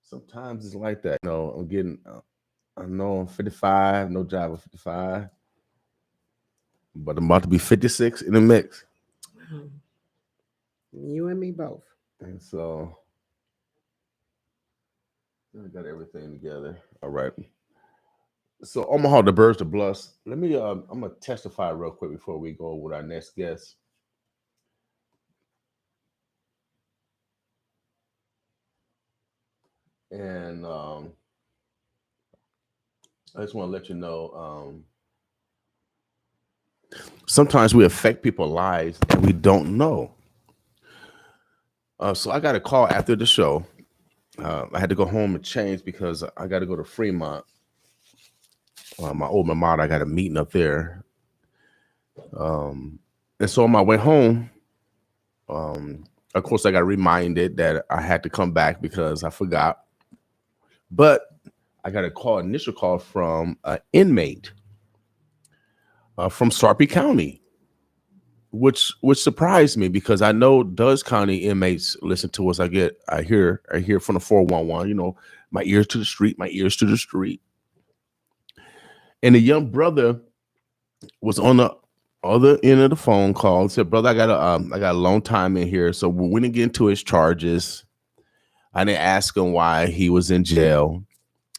Sometimes it's like that. I'm getting. I know I'm 55, no job at 55, but I'm about to be 56 in the mix, Wow. You and me both. and so I got everything together. All right. So Omaha, the birds, the bluffs. Let me. I'm gonna testify real quick before we go with our next guest. And I just want to let you know. Sometimes we affect people's lives and we don't know. So I got a call after the show. I had to go home and change because I got to go to Fremont. My alma mater, I got a meeting up there. And so on my way home, of course, I got reminded that I had to come back because I forgot. But I got a call, initial call from an inmate from Sarpy County, which surprised me because I know Dutch County inmates listen to us. I hear from the 411. My ears to the street, my ears to the street. And the young brother was on the other end of the phone call. He said, "Brother, I got a long time in here, so we didn't get into his charges. I didn't ask him why he was in jail.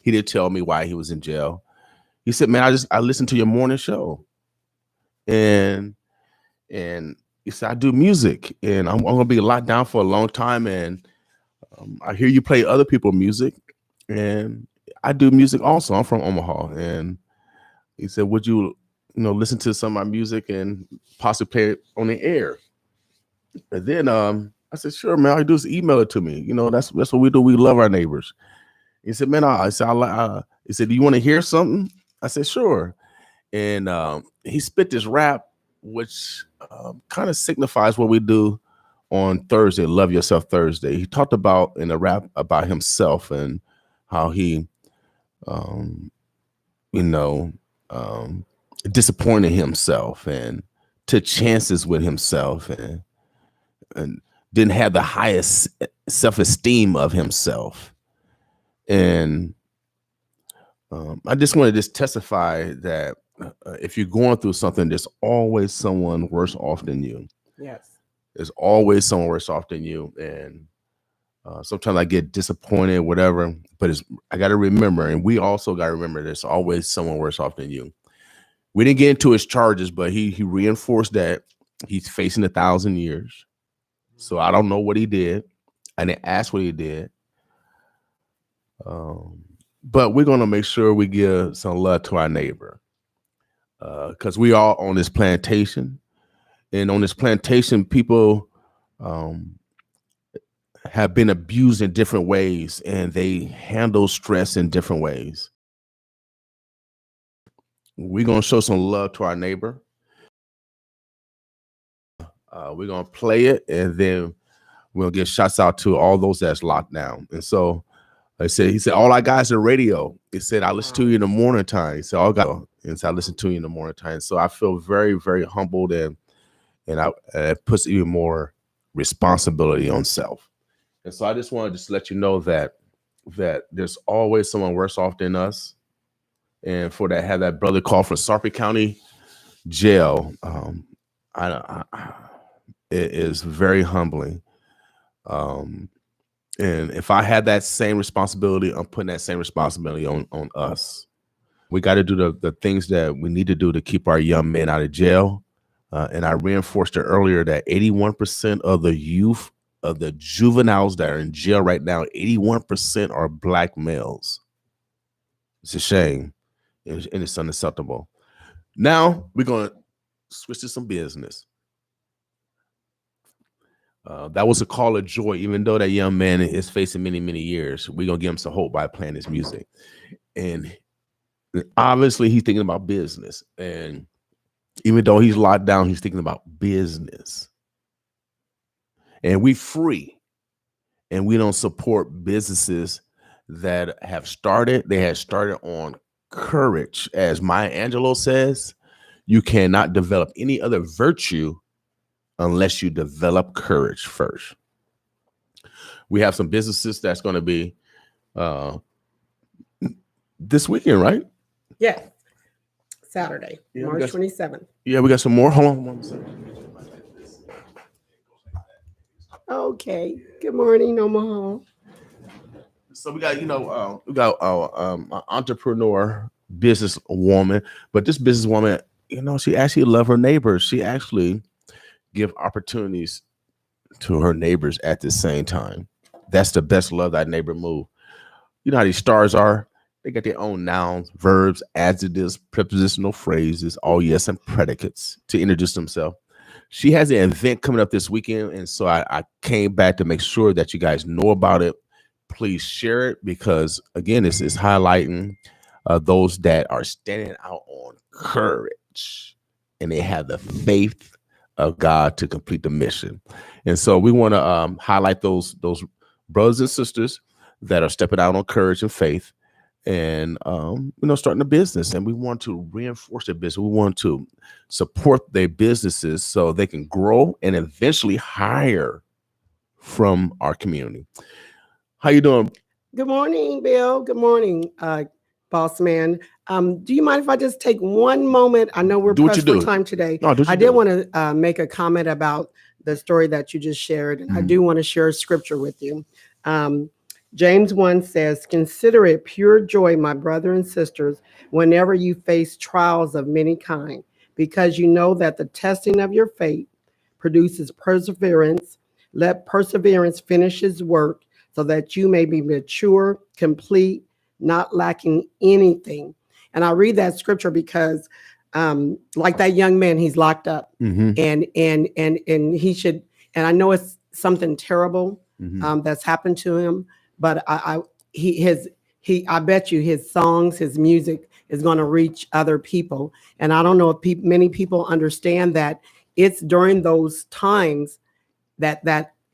He didn't tell me why he was in jail. He said, man, I listened to your morning show, and he said, I do music, and I'm gonna be locked down for a long time, and I hear you play other people's music, and I do music also. I'm from Omaha." And he said, would you listen to some of my music and possibly play it on the air? And then I said, sure, man. All you do is email it to me. That's what we do. We love our neighbors. He said, man, he said, do you want to hear something? I said, sure. And he spit this rap, which kind of signifies what we do on Thursday, Love Yourself Thursday. He talked about in a rap about himself and how he, disappointed himself and took chances with himself and didn't have the highest self-esteem of himself. And I just want to testify that if you're going through something, there's always someone worse off than you. Yes. There's always someone worse off than you. And sometimes I get disappointed, whatever, but I got to remember, and we also got to remember, there's always someone worse off than you. We didn't get into his charges, but he reinforced that he's facing 1,000 years. So I don't know what he did. I didn't ask what he did. But we're going to make sure we give some love to our neighbor. Because we are on this plantation. And on this plantation, people have been abused in different ways, and they handle stress in different ways. We're going to show some love to our neighbor. We're going to play it, and then we'll give shouts out to all those that's locked down. And so he said, all I got is the radio. He said, I listen to you in the morning time. He said, I listen to you in the morning time. So I feel very, very humbled, and it puts even more responsibility on self. And so I just want to let you know that there's always someone worse off than us. And for that, have that brother call from Sarpy County Jail. It is very humbling. And if I had that same responsibility, I'm putting that same responsibility on us. We got to do the things that we need to do to keep our young men out of jail. And I reinforced it earlier that 81% of the youth, of the juveniles that are in jail right now, 81% are Black males. It's a shame, and it's unacceptable. Now we're going to switch to some business. That was a call of joy, even though that young man is facing many, many years. We're going to give him some hope by playing his music. And obviously he's thinking about business. And even though he's locked down, he's thinking about business. And we free. And we don't support businesses that have started. They have started on courage. As Maya Angelou says, you cannot develop any other virtue unless you develop courage first. We have some businesses that's going to be uh, this weekend, right? Yes. Saturday, Yeah, we March got- 27th. Yeah, we got some more. Hold on one second. Okay. Good morning, Omaha. So we got, an entrepreneur businesswoman, but this businesswoman, she actually love her neighbors. She actually give opportunities to her neighbors at the same time. That's the best love, that neighbor move. You know how these stars are? They got their own nouns, verbs, adjectives, prepositional phrases, all yes, and predicates to introduce themselves. She has an event coming up this weekend, and so I came back to make sure that you guys know about it. Please share it because, again, it's highlighting those that are standing out on courage and they have the faith of God to complete the mission. And so we want to highlight those brothers and sisters that are stepping out on courage and faith and starting a business. And we want to reinforce their business. We want to support their businesses so they can grow and eventually hire from our community. How you doing? Good morning, Bill. Good morning, boss man. Do you mind if I just take one moment? I know we're pressed for time today. No, I did want to make a comment about the story that you just shared, and I do want to share scripture with you. James 1 says, "Consider it pure joy, my brothers and sisters, whenever you face trials of many kind, because you know that the testing of your faith produces perseverance. Let perseverance finish its work, so that you may be mature, complete, not lacking anything." And I read that scripture because, like that young man, he's locked up, and he should. And I know it's something terrible that's happened to him, but I bet you his songs, his music is going to reach other people. And I don't know if many people understand that it's during those times that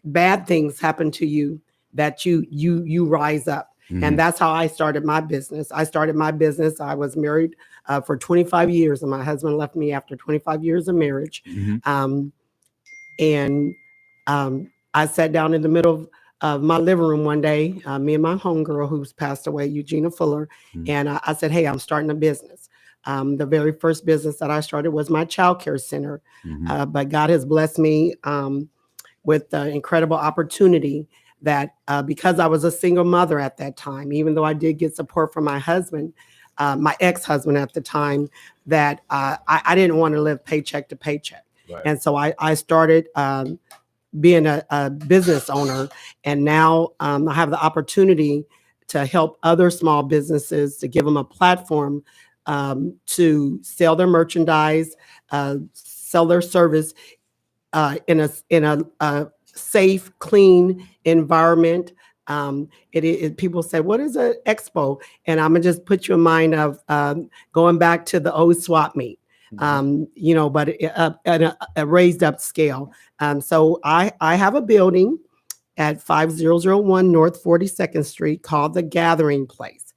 bad things happen to you, that you rise up. And that's how I started my business. I was married for 25 years, and my husband left me after 25 years of marriage. I sat down in the middle of my living room one day, me and my homegirl who's passed away, Eugenia Fuller, and I said, "Hey, I'm starting a business." The very first business that I started was my child care center, but God has blessed me with the incredible opportunity that because I was a single mother at that time, even though I did get support from my husband, my ex-husband at the time, that I didn't want to live paycheck to paycheck. Right. And so I started being a business owner, and now I have the opportunity to help other small businesses, to give them a platform to sell their merchandise, sell their service in a safe, clean environment. People say, "What is an expo?" And I'm gonna just put you in mind of going back to the old swap meet. But at a raised up scale. So I have a building at 5001 North 42nd Street called The Gathering Place.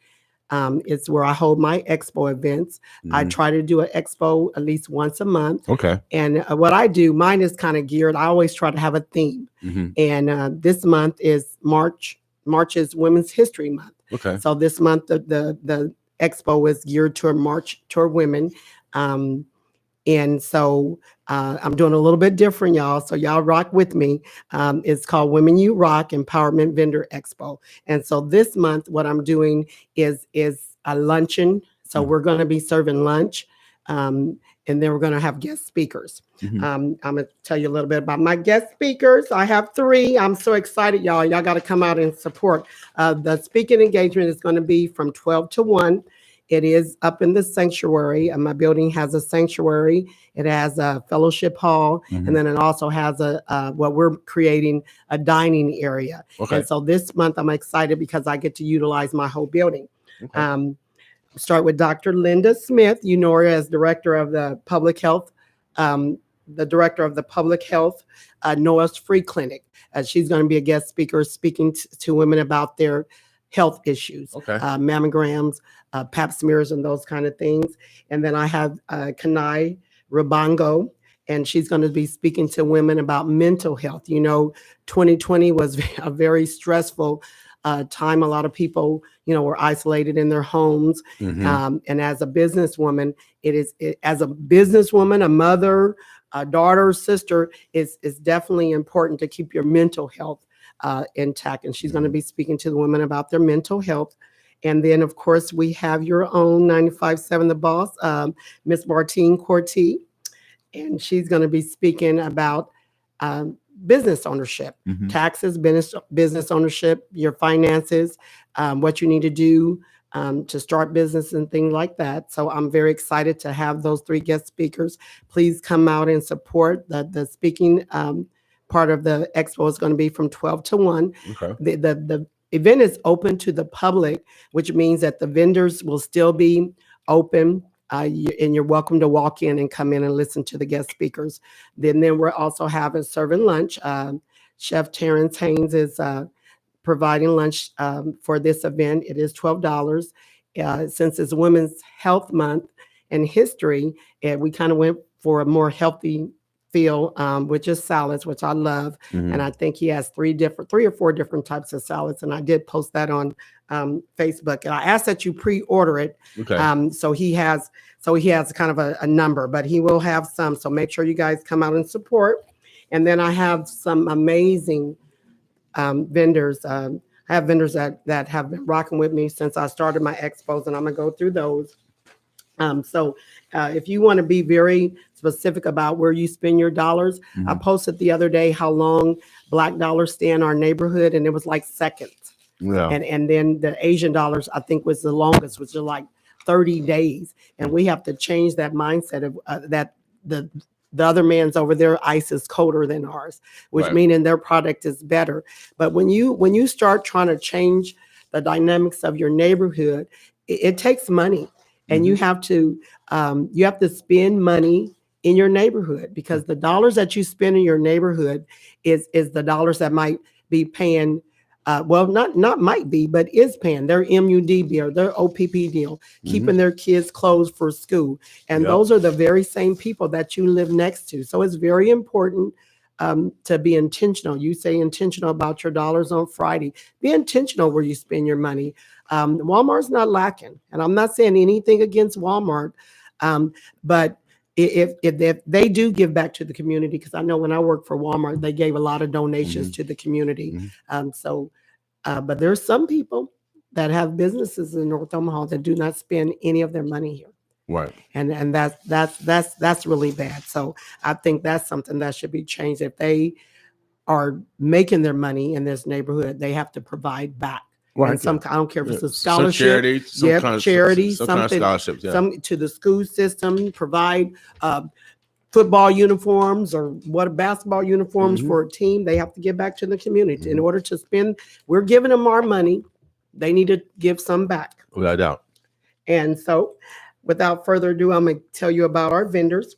It's where I hold my expo events. I try to do an expo at least once a month. Okay. And what I do, mine is kind of geared. I always try to have a theme. And this month is March. March is Women's History Month. Okay. So this month the expo is geared toward March toward women. And so I'm doing a little bit different, y'all. So y'all rock with me. It's called Women You Rock Empowerment Vendor Expo. And so this month, what I'm doing is a luncheon. So we're going to be serving lunch. And then we're going to have guest speakers. I'm going to tell you a little bit about my guest speakers. I have 3. I'm so excited, y'all. Y'all got to come out and support. The speaking engagement is going to be from 12 to 1. It is up in the sanctuary. My building has a sanctuary. It has a fellowship hall, and then it also has what we're creating, a dining area. Okay. And so this month I'm excited because I get to utilize my whole building. Okay. Start with Dr. Linda Smith. You know her as director of the public health, Noah's Free Clinic. She's going to be a guest speaker speaking to women about their health issues, okay. Mammograms, pap smears, and those kind of things. And then I have Kanai Rubongo, and she's going to be speaking to women about mental health. 2020 was a very stressful time. A lot of people, were isolated in their homes. Mhm. And as a businesswoman, as a businesswoman, a mother, a daughter, sister, is definitely important to keep your mental health intact. And she's going to be speaking to the women about their mental health. And then, of course, we have your own 95.7 The Boss, Miss Martine Corti, and she's going to be speaking about business ownership, Mhm. taxes, business ownership, your finances, what you need to do to start business and things like that. So I'm very excited to have those 3 guest speakers. Please come out and support the speaking part of the expo is going to be from 12 to 1. Okay. The event is open to the public, which means that the vendors will still be open. And you're welcome to walk in and come in and listen to the guest speakers. Then we're also having serving lunch. Chef Terrence Haynes is providing lunch for this event. It is $12. Since it's Women's Health Month and history, we kind of went for a more healthy feel, with just salads, which I love. Mhm. And I think he has 3 or 4 different types of salads. And I did post that on Facebook. And I asked that you pre-order it. Okay. So he has kind of a number, but he will have some. So make sure you guys come out and support. And then I have some amazing vendors. I have vendors that have been rocking with me since I started my expos, and I'm gonna go through those. So if you want to be very specific about where you spend your dollars, I Mhm. posted the other day how long Black dollars stay in our neighborhood, and it was like seconds. Yeah. And then the Asian dollars, I think, was the longest, which is like 30 days. And we have to change that mindset of that the other man's over there ice is colder than ours, which Right. meaning their product is better. But when you start trying to change the dynamics of your neighborhood, it takes money, and you have to spend money in your neighborhood, because the dollars that you spend in your neighborhood is the dollars that might be paying. Well, not might be, but is paying their MUD bill, their OPP deal, keeping their kids closed for school. And Yep. those are the very same people that you live next to. So it's very important to be intentional. You say intentional about your dollars on Friday. Be intentional where you spend your money. Walmart's not lacking. And I'm not saying anything against Walmart, but if they do give back to the community, because I know when I worked for Walmart, they gave a lot of donations to the community. But there's some people that have businesses in North Omaha that do not spend any of their money here. Right. And that's really bad. So I think that's something that should be changed. If they are making their money in this neighborhood, they have to provide back. Right. And some, I don't care if it's a Some scholarship, charity, some kind of charity, some kind of something, scholarships. Yeah. some to the school system, provide football uniforms or basketball uniforms for a team. They have to give back to the community in order to spend. We're giving them our money. They need to give some back. Without doubt. And so, without further ado, I'm going to tell you about our vendors.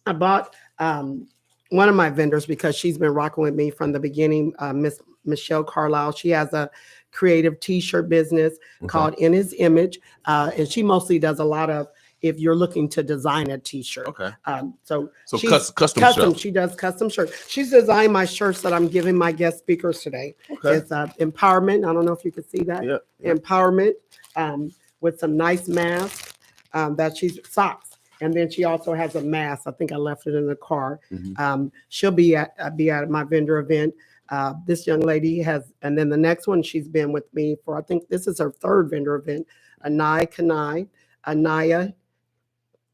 I bought one of my vendors because she's been rocking with me from the beginning, Miss Michelle Carlisle. She has a creative t-shirt business called In His Image. And she mostly does a lot of, if you're looking to design a t-shirt. Okay. So custom shirts. She does custom shirts. She's designed my shirts that I'm giving my guest speakers today. Okay. It's empowerment. I don't know if you can see that. Yeah. Empowerment with some nice masks that she's socks. And then she also has a mask. I think I left it in the car. She'll be at my vendor event. This young lady has, and then the next one, she's been with me for, I think this is her 3rd vendor event, Anaya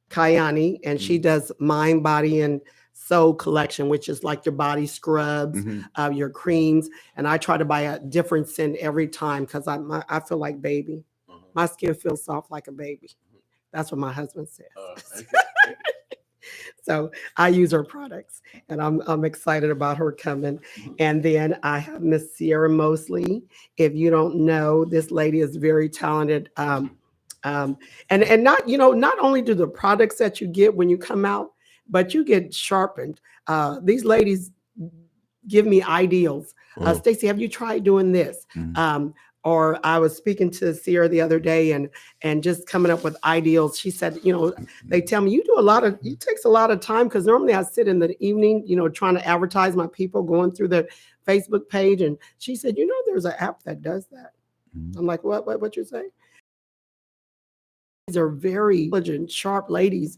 Kayani, and she does Mind, Body, and Soul collection, which is like your body scrubs, your creams. And I try to buy a different scent every time because I feel like baby. My skin feels soft like a baby. That's what my husband says. So I use her products, and I'm excited about her coming. And then I have Miss Sierra Mosley. If you don't know, this lady is very talented. And not, not only do the products that you get when you come out, but you get sharpened. These ladies give me ideals. Stacy, have you tried doing this? Or I was speaking to Sierra the other day and just coming up with ideals. She said, they tell me it takes a lot of time, because normally I sit in the evening, trying to advertise my people, going through Facebook page, and she said, there's an app that does that. I'm like, what you say? These are very intelligent, sharp ladies.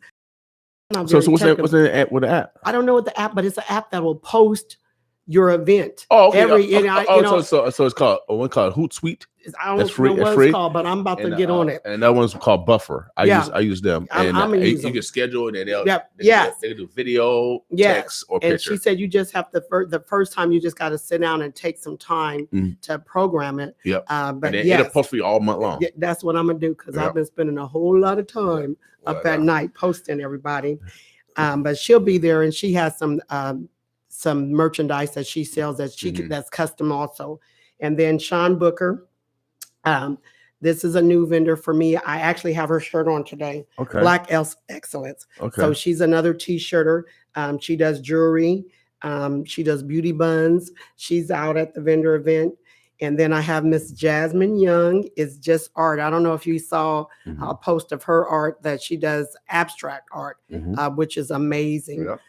So what's the app with the app? I don't know what the app, but it's an app that will post your event. Oh, okay. So it's called one called Hootsuite. I don't know what it's called, but I'm about to get on it. And that one's called Buffer. I use them. And I'm gonna use them. You can schedule it, and they can do video, text, or picture. And she said you just have the first time you just got to sit down and take some time to program it. Yep. But it'll post for you all month long. That's what I'm gonna do, because I've been spending a whole lot of time up at night posting everybody. But she'll be there, and she has some merchandise that she sells that's custom also. And then Sean Booker. This is a new vendor for me. I actually have her shirt on today. Okay. Black Excellence. Okay. So she's another t-shirter. She does jewelry. She does beauty buns. She's out at the vendor event. And then I have Miss Jasmine Young. It's just art. I don't know if you saw a post of her art that she does abstract art, which is amazing. Yep.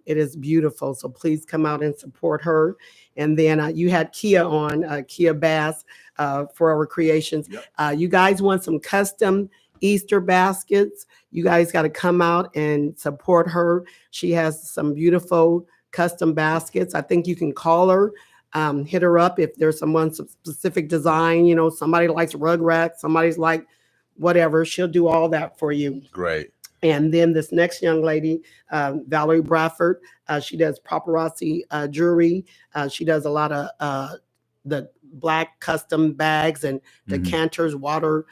It is beautiful. So please come out and support her. And then you had Kia on, Kia Bass for our creations. Yep. You guys want some custom Easter baskets? You guys got to come out and support her. She has some beautiful custom baskets. I think you can call her. Hit her up if there's some specific design, somebody likes rug rack, somebody's like whatever, she'll do all that for you. Great. And then this next young lady, Valerie Bradford, she does paparazzi jewelry. She does a lot of the black custom bags and decanters, water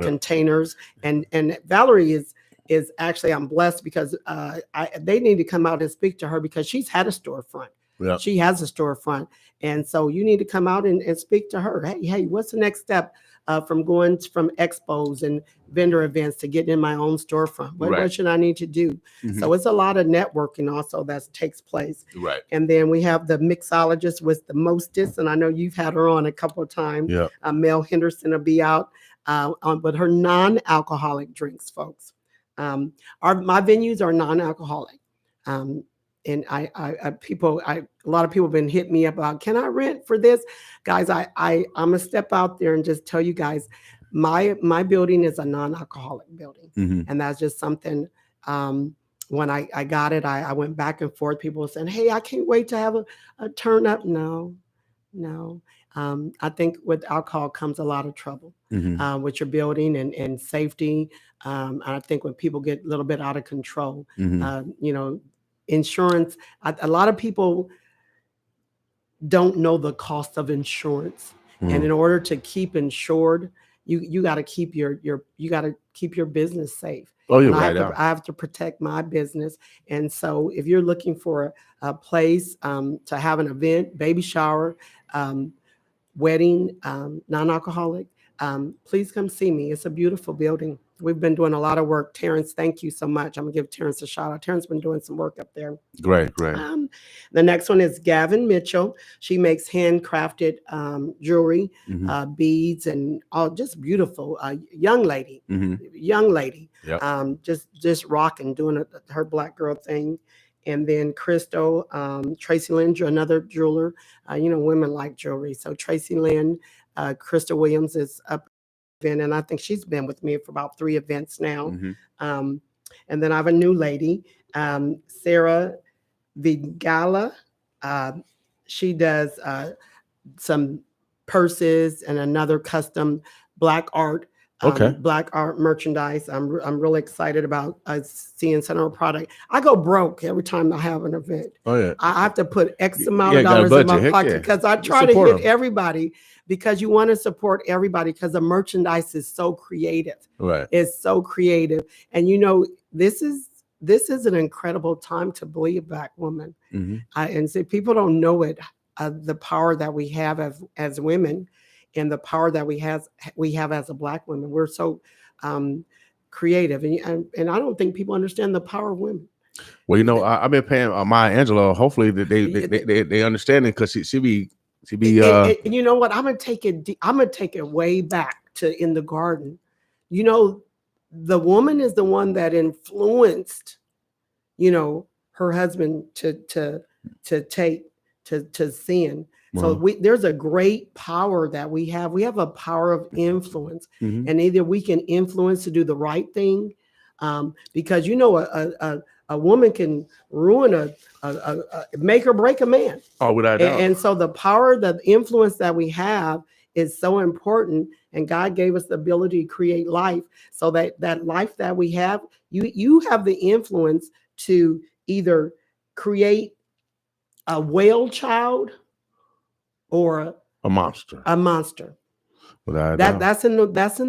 containers. And Valerie is actually, I'm blessed because they need to come out and speak to her, because she's had a storefront. Yep. She has a storefront. And so you need to come out and speak to her. Hey, what's the next step from going from expos and vendor events to getting in my own storefront? What should I need to do? So it's a lot of networking also that takes place. Right. And then we have the mixologist with the mostest, and I know you've had her on a couple of times. Yeah. Mel Henderson will be out with her non-alcoholic drinks, folks. My venues are non-alcoholic. And a lot of people have been hitting me up about, can I rent for this? Guys, I'm gonna step out there and just tell you guys, my building is a non-alcoholic building. And that's just something, when I got it, I went back and forth. People were saying, hey, I can't wait to have a turn up. No. I think with alcohol comes a lot of trouble with your building and safety. I think when people get a little bit out of control, insurance, a lot of people don't know the cost of insurance. And in order to keep insured, you got to keep your business safe. Oh, you're right. I have to protect my business. And so if you're looking for a place to have an event, baby shower, wedding, non-alcoholic, please come see me. It's a beautiful building. We've been doing a lot of work. Terrence, thank you so much. I'm gonna give Terrence a shout out. Terrence been doing some work up there. Great. The next one is Gavin Mitchell. She makes handcrafted jewelry, beads, and all, just beautiful. Young lady. Yep. Just rocking, doing her black girl thing. And then Crystal, Tracy Lynn, another jeweler. Women like jewelry. So Tracy Lynn, Crystal Williams is up. And I think she's been with me for about 3 events now. And then I have a new lady, Sarah Vigala. She does some purses and another custom black art merchandise. I'm really excited about seeing some of her product. I go broke every time I have an event. Oh yeah, I have to put X amount of dollars in my pocket because I try to hit everybody, because you want to support everybody, because the merchandise is so creative. Right, it's so creative, and this is an incredible time to be a Black woman. And so people don't know it, the power that we have as women. And the power that we have as a Black woman. We're so creative, and I don't think people understand the power of women. Well, I've been paying Maya Angelou. Hopefully that they understand it, because she be. And you know what? I'm gonna take it way back to In the Garden. The woman is the one that influenced, her husband to to sin. So there's a great power that we have. We have a power of influence, and either we can influence to do the right thing, because a woman can ruin make or break a man. Oh, without doubt. And so the power, the influence that we have is so important. And God gave us the ability to create life, so that life that we have, you have the influence to either create a whale child or a monster. Without doubt. That's in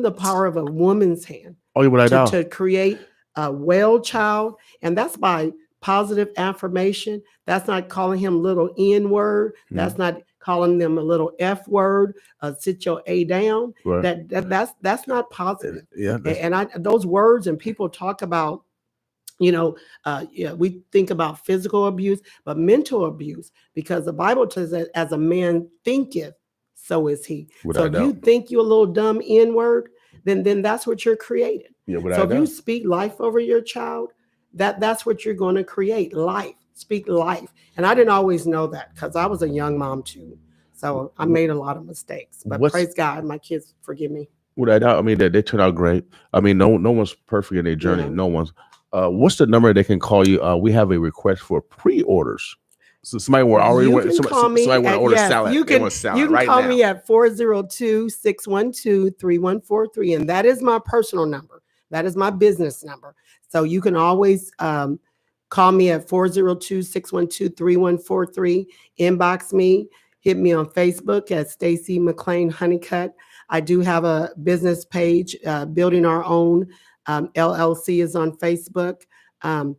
the power of a woman's hand. Oh, yeah, without doubt. To create a whale child, and that's by positive affirmation. That's not calling him little N word. That's not calling them a little F word. Sit your A down. Right. That's not positive. Yeah. And those words, and people talk about, we think about physical abuse, but mental abuse, because the Bible says that as a man thinketh, so is he. So if you think you're a little dumb N word, then that's what you're creating. Yeah, so if you speak life over your child, that's what you're going to create. Life. Speak life. And I didn't always know that, because I was a young mom too. So I made a lot of mistakes. But praise God, my kids forgive me. Without doubt. I mean, they turned out great. I mean, no one's perfect in their journey. Yeah. No one's. What's the number they can call you? We have a request for pre-orders. So somebody will already want to order salad. You can call me at 402-612-3143. And that is my personal number. That is my business number. So you can always call me at 402-612-3143. Inbox me. Hit me on Facebook at Stacy McClain Hunnicutt. I do have a business page, Building Our Own. LLC is on Facebook. And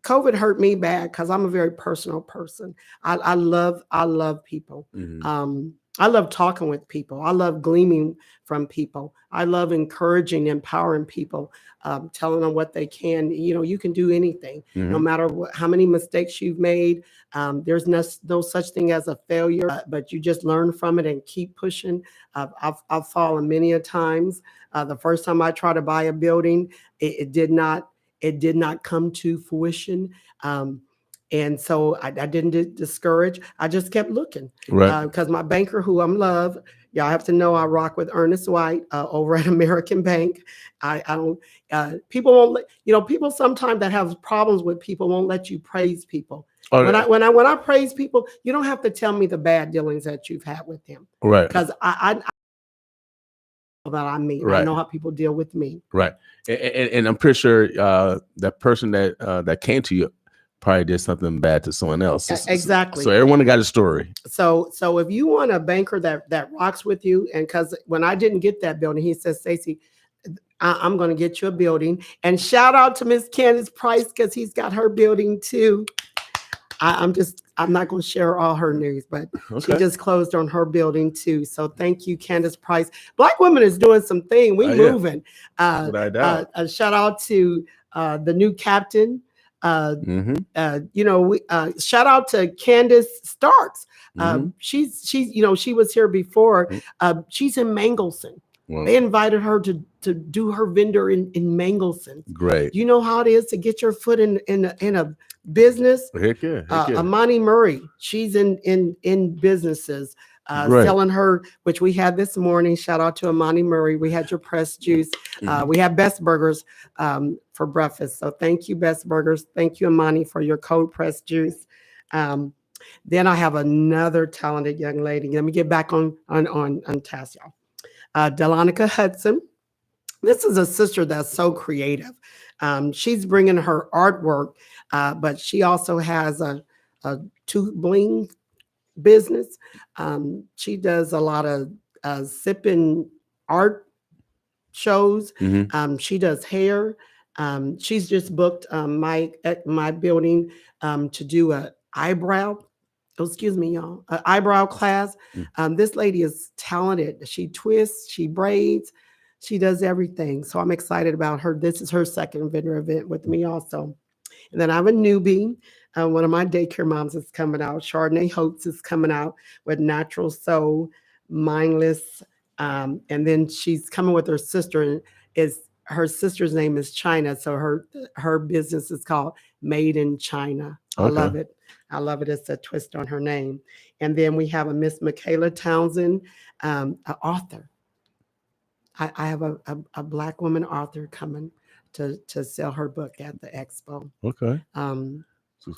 COVID hurt me bad because I'm a very personal person. I love people. I love talking with people. I love gleaming from people. I love encouraging, empowering people, telling them what they can. You can do anything, no matter how many mistakes you've made. There's no such thing as a failure, but you just learn from it and keep pushing. I've fallen many a times. The first time I tried to buy a building, it did not come to fruition. And so I didn't discourage. I just kept looking. Right. Because my banker, who I'm love, y'all have to know I rock with Ernest White over at American Bank. I don't, people won't people sometimes that have problems with people won't let you praise people. Oh, when I praise people, you don't have to tell me the bad dealings that you've had with them. Right. Because I mean, right. I know how people deal with me. Right. And I'm pretty sure that person that came to you probably did something bad to someone else. Exactly. So everyone got a story. So if you want a banker that rocks with you, and because when I didn't get that building, he says, Stacy, I'm going to get you a building. And shout out to Miss Candace Price, because he's got her building too. I'm not going to share all her news, but she just closed on her building too. So thank you, Candace Price. Black women is doing some thing. We moving. A shout out to the new captain. Shout out to Candace Starks. She was here before. She's in Mangleson. Wow. They invited her to do her vendor in Mangleson. Great. You know how it is to get your foot in a business. Heck yeah. Amani Murray, she's in businesses. Selling her, which we had this morning. Shout out to Amani Murray. We had your pressed juice. We have Best Burgers for breakfast. So thank you, Best Burgers. Thank you, Amani, for your cold pressed juice. Then I have another talented young lady. Let me get back on task, y'all. Delonica Hudson. This is a sister that's so creative. She's bringing her artwork, but she also has a tooth bling business. She does a lot of sipping art shows. She does hair. She's just booked my building to do an eyebrow class. This lady is talented. She twists, she braids, she does everything. So I'm excited about her. This is her second vendor event with me also. And then I have a newbie. One of my daycare moms is coming out. Chardonnay Hopes is coming out with Natural Soul, Mindless. And then she's coming with her sister. And her sister's name is China. So her business is called Made in China. I love it. I love it. It's a twist on her name. And then we have a Miss Michaela Townsend, an author. I have a Black woman author coming to sell her book at the expo. Okay.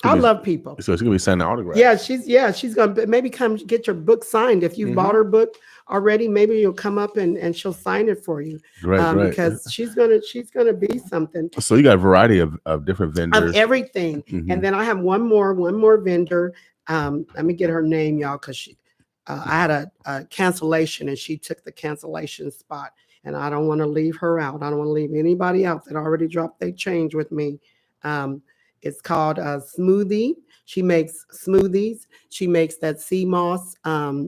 I love people. So it's gonna be signing autographs. Yeah, she's gonna maybe come get your book signed. If you bought her book already, maybe you'll come up and she'll sign it for you. Right. Because she's gonna be something. So you got a variety of different vendors. Of everything. And then I have one more vendor. Let me get her name, y'all, because I had a cancellation and she took the cancellation spot. And I don't want to leave her out. I don't want to leave anybody out that already dropped their change with me. It's called Smoothie. She makes smoothies. She makes that sea moss,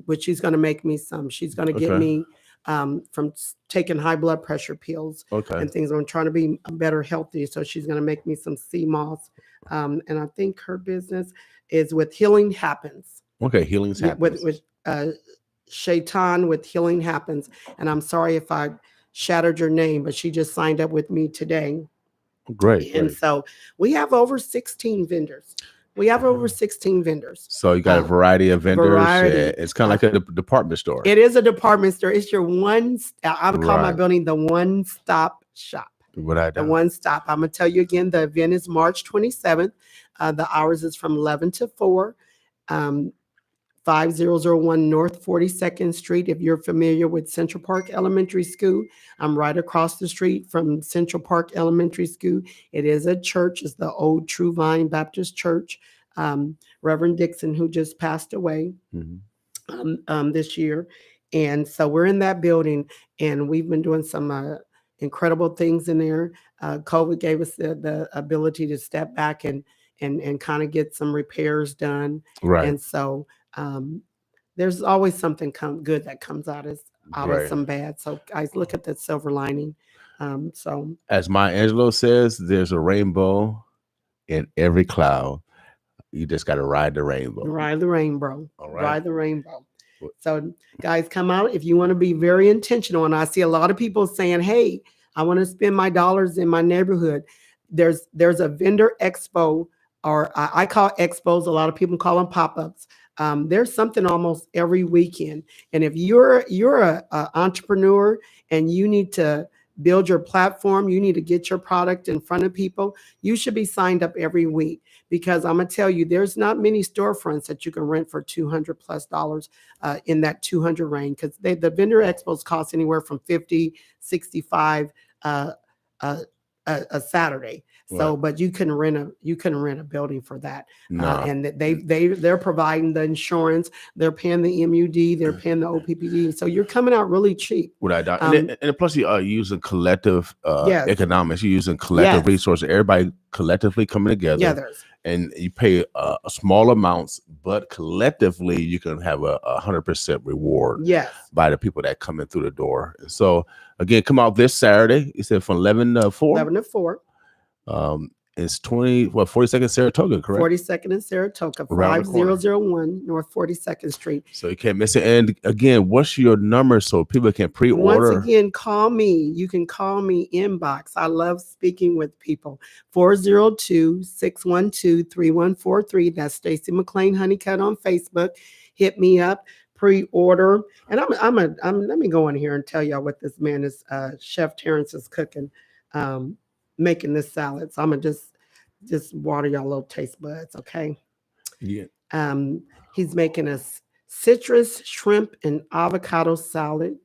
which she's going to make me some. She's going to get me from taking high blood pressure pills and things. I'm trying to be better healthy. So she's going to make me some sea moss. And I think her business is with Healing Happens. Okay, Healing Happens. With Shaitan with Healing Happens. And I'm sorry if I shattered your name, but she just signed up with me today. Great. And so we have over 16 vendors. So you got a variety of vendors. It's kind of like a department store. It is a department store. It's your I would call my building the one-stop shop. The one stop. I'm going to tell you again, the event is March 27th. The hours is from 11 to 4. 5001 North 42nd Street. If you're familiar with Central Park Elementary School, I'm right across the street from Central Park Elementary School. It is a church. It's the old True Vine Baptist Church. Reverend Dixon, who just passed away this year. And so we're in that building and we've been doing some incredible things in there. COVID gave us the ability to step back and kind of get some repairs done. Right. And so there's always something good that comes out of some bad. So guys, look at that silver lining. So as Maya Angelou says, there's a rainbow in every cloud. You just got to ride the rainbow. Ride the rainbow. All right. Ride the rainbow. So guys, come out if you want to be very intentional. And I see a lot of people saying, hey, I want to spend my dollars in my neighborhood. There's a vendor expo, or I call expos. A lot of people call them pop-ups. There's something almost every weekend. And if you're a entrepreneur and you need to build your platform, you need to get your product in front of people, you should be signed up every week, because I'm going to tell you, there's not many storefronts that you can rent for $200+ in that 200 range, because the vendor expos cost anywhere from $50, $65 a Saturday. So, but you can rent a building for that. And they're providing the insurance, they're paying the MUD, they're paying the OPPD. So you're coming out really cheap. And plus you are using collective economics. You're using collective resources. Everybody collectively coming together. And you pay small amounts, but collectively you can have a 100% reward. By the people that come in through the door. And so again, come out this Saturday. You said from 11 to 4. 11 to 4. It's 42nd Saratoga, correct? 42nd and Saratoga, 5001 North 42nd Street. So you can't miss it. And again, what's your number so people can pre-order? Once again, call me. You can call me inbox. I love speaking with people. 402-612-3143. That's Stacy McClain Hunnicutt on Facebook. Hit me up. Pre-order. And let me go in here and tell y'all what this man is. Chef Terrence is cooking. Making this salad. So I'm gonna just water y'all little taste buds, okay? Yeah. He's making a citrus, shrimp, and avocado salad,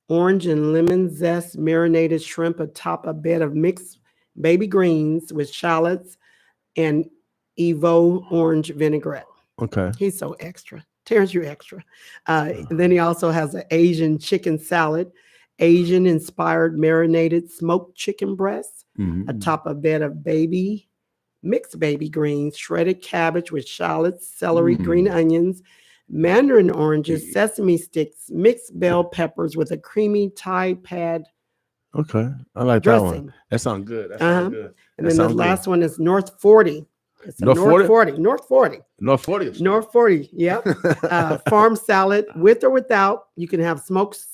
orange and lemon zest marinated shrimp atop a bed of mixed baby greens with shallots and Evo orange vinaigrette. Okay. He's so extra. Terrence, you're extra. And then he also has an Asian chicken salad, Asian inspired marinated smoked chicken breasts, atop a bed of mixed baby greens, shredded cabbage with shallots, celery, green onions, mandarin oranges, sesame sticks, mixed bell peppers with a creamy Thai pad. Okay, I like dressing. That one. That sounds good. That sounds good. And then the last one is North 40. It's North 40. North 40. North 40. North 40. Yep. Farm salad with or without. You can have smoked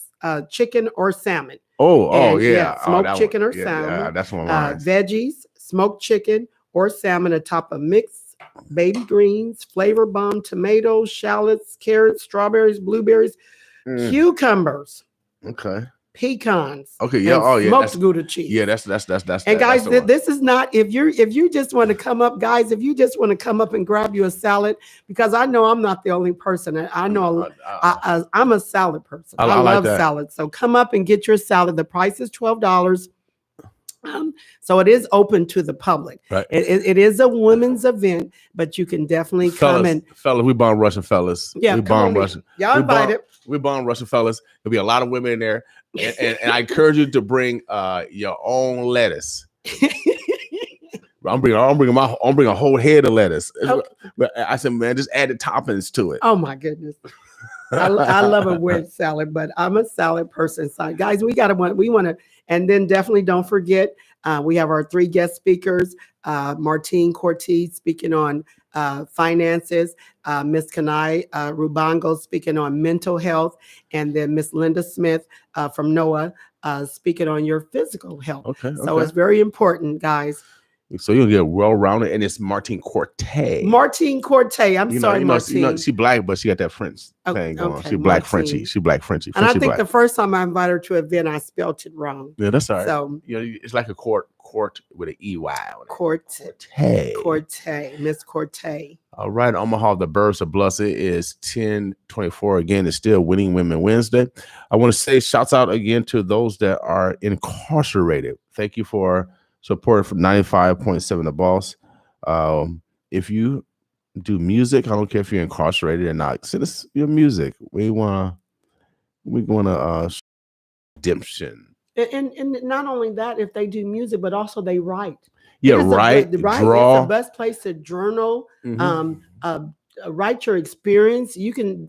chicken or salmon. Smoked chicken or salmon. Yeah, that's one of mine. Veggies, smoked chicken or salmon atop a mixed baby greens, flavor bomb, tomatoes, shallots, carrots, strawberries, blueberries, cucumbers, Okay. pecans, Okay. Yeah. and Oh yeah. smoked Gouda cheese. Yeah. That's And guys, that's the one. this is not, if you just want to come up, guys, if you just want to come up and grab you a salad, because I know I'm not the only person. I know I'm a salad person. I like love that. salad. So come up and get your salad. The price is $12. So it is open to the public. Right. It is a women's event, but you can definitely come and fellas, we bomb rushing fellas. yeah, we bomb rushing. Y'all invited. We bomb rushing fellas. There'll be a lot of women in there, and I encourage you to bring your own lettuce. I'm bringing a whole head of lettuce. Okay. But I said, man, just add the toppings to it. Oh my goodness. I love a wedge salad, but I'm a salad person. So guys, we want to, and then definitely don't forget, we have our 3 guest speakers, Martine Cortez speaking on finances, Miss Kanai Rubango speaking on mental health, and then Miss Linda Smith from NOAA speaking on your physical health. Okay. So it's very important, guys. So you'll get well-rounded, and it's Martine Cortez. Martine Cortez. I'm sorry, Martine. She black, but she got that French thing going. Okay, she black Martine. Frenchy. She black Frenchy. And I think the first time I invited her to an event, I spelled it wrong. Yeah, that's all right. So it's like a court with an EY. Cortez. Miss Cortez. All right, Omaha, the Birds of Blessed is 10/24. Again, it's still Winning Women Wednesday. I want to say shouts out again to those that are incarcerated. Thank you for support from 95.7 The Boss. If you do music, I don't care if you're incarcerated or not, send us your music. We wanna redemption. And not only that, if they do music, but also they write. Yeah, right. Draw. It's the best place to journal. Write your experience. You can,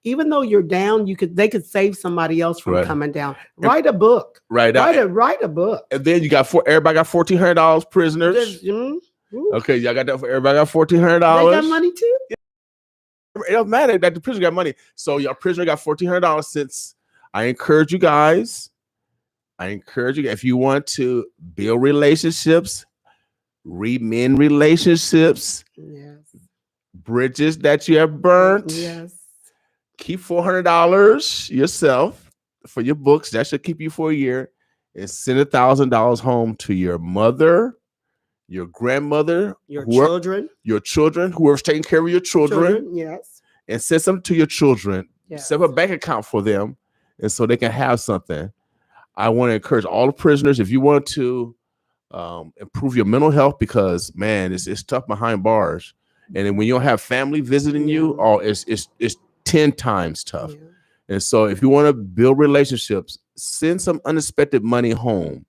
even though you're down, they could save somebody else from coming down. Write a book. Write a book. And then everybody got $1,400 prisoners. Okay, y'all got that for everybody got $1,400. They got money too. It doesn't matter that the prisoner got money. So your prisoner got $1,400. Since I encourage you guys, if you want to build relationships, remend relationships. Yes. Bridges that you have burnt. Yes. Keep $400 yourself for your books. That should keep you for a year. And send $1,000 home to your mother, your grandmother, your children, whoever's taking care of your children. Yes. And send some to your children. Yes. Set up a bank account for them, and so they can have something. I want to encourage all the prisoners, if you want to improve your mental health, because man, it's tough behind bars. And then when you don't have family visiting you, it's 10 times tough. Yeah. And so if you want to build relationships, send some unexpected money home.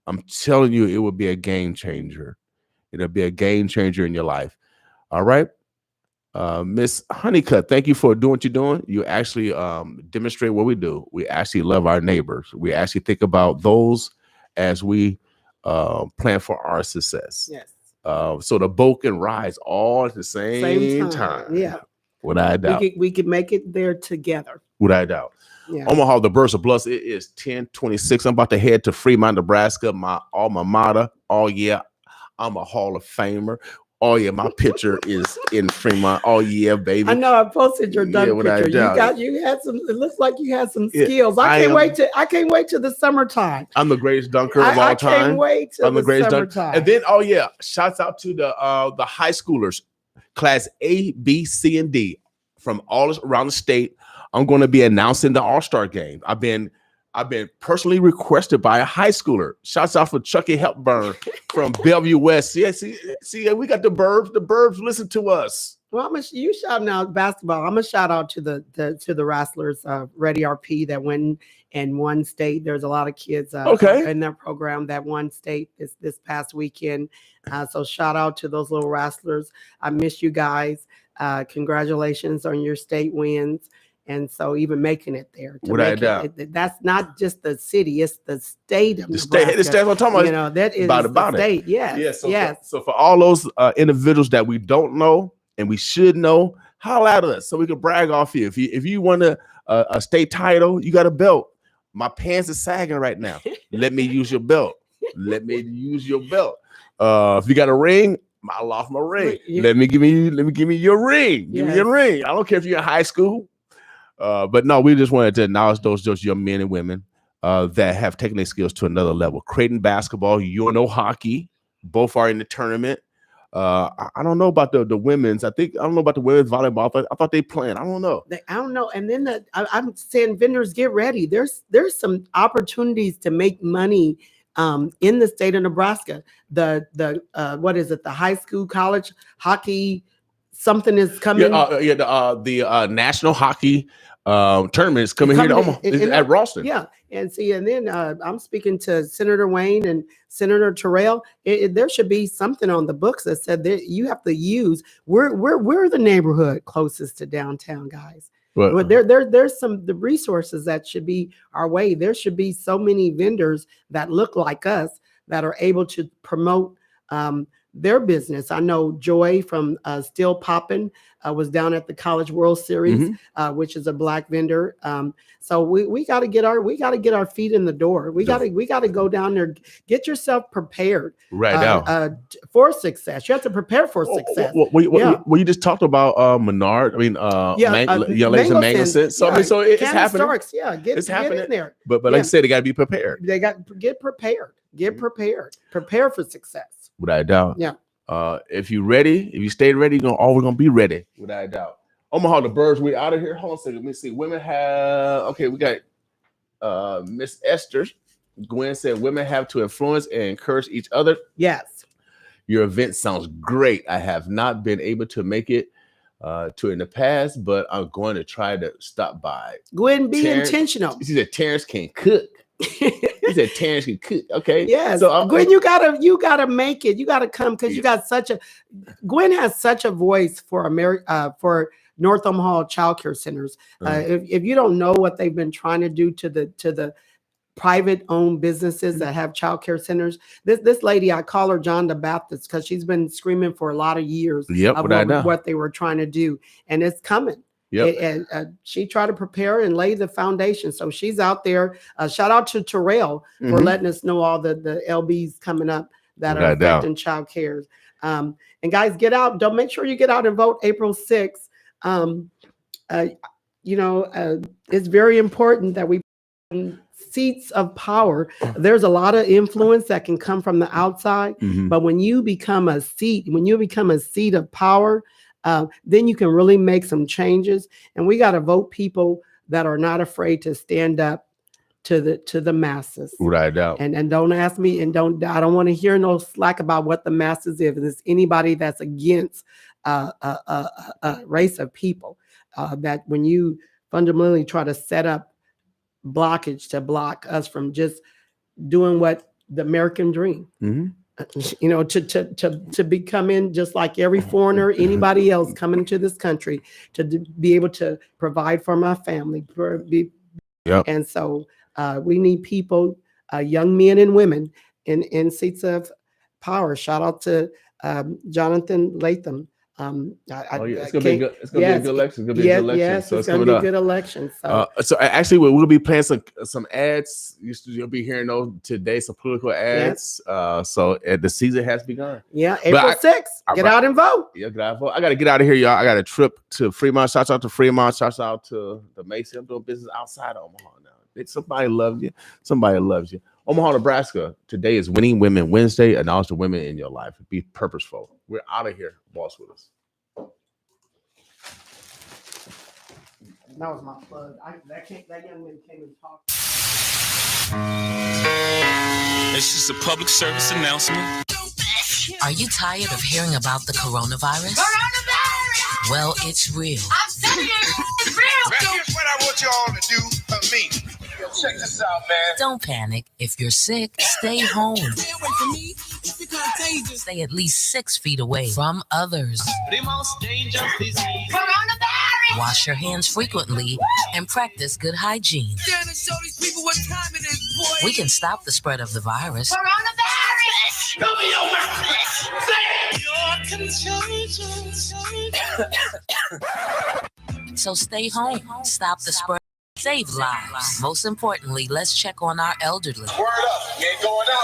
I'm telling you, it will be a game changer. It'll be a game changer in your life. All right. Miss Hunnicutt, thank you for doing what you're doing. You actually demonstrate what we do. We actually love our neighbors. We actually think about those as we plan for our success. Yes. So the boat can rise all at the same time. Yeah. Without a doubt. We could make it there together. Without a doubt. Yeah. Omaha, the Birds of Blessed. It is 10:26. I'm about to head to Fremont, Nebraska, my alma mater. Oh, yeah. I'm a Hall of Famer. Oh, yeah. My picture is in Fremont. Oh, yeah, baby. I know. I posted your dunk picture. You had some. It looks like you had some skills. I can't wait till the summertime. I'm the greatest dunker of all time. I can't wait till the greatest summertime. And then, oh yeah, shouts out to the high schoolers, class A, B, C, and D from all around the state. I'm going to be announcing the All-Star game. I've been personally requested by a high schooler. Shouts out for Chucky Hepburn from Bellevue West. Yeah, see, we got the Burbs. The Burbs listen to us. Well, you shouting out basketball. I'm gonna shout out to the wrestlers, Ready RP, that went in one state. There's a lot of kids in their program that won state this past weekend. So shout out to those little wrestlers. I miss you guys. Congratulations on your state wins. And so even making it there, that's not just the city, it's the state of Nebraska. The state I'm talking about. That is about the state. Yes. Yes. So for all those individuals that we don't know and we should know, holler at us so we can brag off you. If you want a state title, you got a belt. My pants are sagging right now. Let me use your belt. If you got a ring, I lost my ring. Yeah. Let me give me your ring. Give me Yes. your ring. I don't care if you're in high school. But no, we just wanted to acknowledge those young men and women that have taken their skills to another level. Creighton basketball, hockey, both are in the tournament. I don't know about the women's. I don't know about the women's volleyball. I thought they playing. I don't know. I don't know. And then I'm saying vendors, get ready. There's some opportunities to make money in the state of Nebraska. The what is it? The high school, college hockey, something is coming. The national hockey tournament is coming here to Omaha at Ralston. Yeah, and see, and then I'm speaking to Senator Wayne and Senator Terrell. There should be something on the books that said that you have to use. We're the neighborhood closest to downtown, guys. But there's the resources that should be our way. There should be so many vendors that look like us that are able to promote their business. I know Joy from Still Poppin' was down at the College World Series, which is a Black vendor. So we got to get our feet in the door. We got to go down there. Get yourself prepared now for success. You have to prepare for success. Well, you just talked about Menard. I mean, young ladies in Mangelson. So it's happening. Starks, it's happening in there. But like I said, they got to be prepared. They got to get prepared. Get prepared. Prepare for success. Without a doubt. Yeah. If you ready, if you stay ready, you're always gonna be ready. Without a doubt. Omaha, the birds, we out of here. Hold on a second. Let me see. Women have we got Miss Esther. Gwen said women have to influence and encourage each other. Yes. Your event sounds great. I have not been able to make it to in the past, but I'm going to try to stop by. Gwen, be intentional. She said Terrence can cook. He said Terrence can cook. Okay. Yeah. So Gwen, you gotta make it. You gotta come because you got Gwen has such a voice for for North Omaha child care centers. If you don't know what they've been trying to do to the private owned businesses that have child care centers, this lady, I call her John the Baptist because she's been screaming for a lot of years of what they were trying to do, and it's coming. Yep. And she tried to prepare and lay the foundation. So she's out there. Shout out to Terrell for letting us know all the LBs coming up that are affecting child care. And guys, get out. Don't make sure you get out and vote April 6th. It's very important that we seats of power. There's a lot of influence that can come from the outside, but when you become a seat of power, then you can really make some changes. And we got to vote people that are not afraid to stand up to the masses. Right out. And don't ask me, and I don't want to hear no slack about what the masses is. If it's anybody that's against a race of people, that when you fundamentally try to set up blockage to block us from just doing what the American dream. To become in just like every foreigner, anybody else coming to this country, to be able to provide for my family. And so we need people, young men and women in seats of power. Shout out to Jonathan Latham. It's gonna be a good election. It's gonna be a good election. Yes, it's gonna be a good election. So actually, we'll be playing some ads. You'll be hearing those today, some political ads. So the season has begun. Yeah, April 6th. Get out and vote. Yeah, get out and vote. I gotta get out of here, y'all. I got a trip to Fremont. Shout out to Fremont. Shout out to the Mason. I'm doing business outside of Omaha now. Somebody loves you. Somebody loves you. Omaha, Nebraska. Today is Winning Women Wednesday. Acknowledge the women in your life. Be purposeful. We're out of here. Boss with us. That was my plug. That young man came and talked. It's just a public service announcement. Are you tired of hearing about the coronavirus? Well, it's real. I'm telling you, it's real. Now here's what I want you all to do for me. Yo, check this out, man. Don't panic. If you're sick, stay home. Stay away from me. It's contagious. Stay at least 6 feet away from others. The most dangerous disease. Coronavirus. Wash your hands frequently and practice good hygiene. Stand and show these people what time it is, boy. We can stop the spread of the virus. Coronavirus. Cover your mouth. Say it. You're contagious. So stay home. Stop the spread. Save lives. Most importantly, let's check on our elderly. Word up. You ain't going out.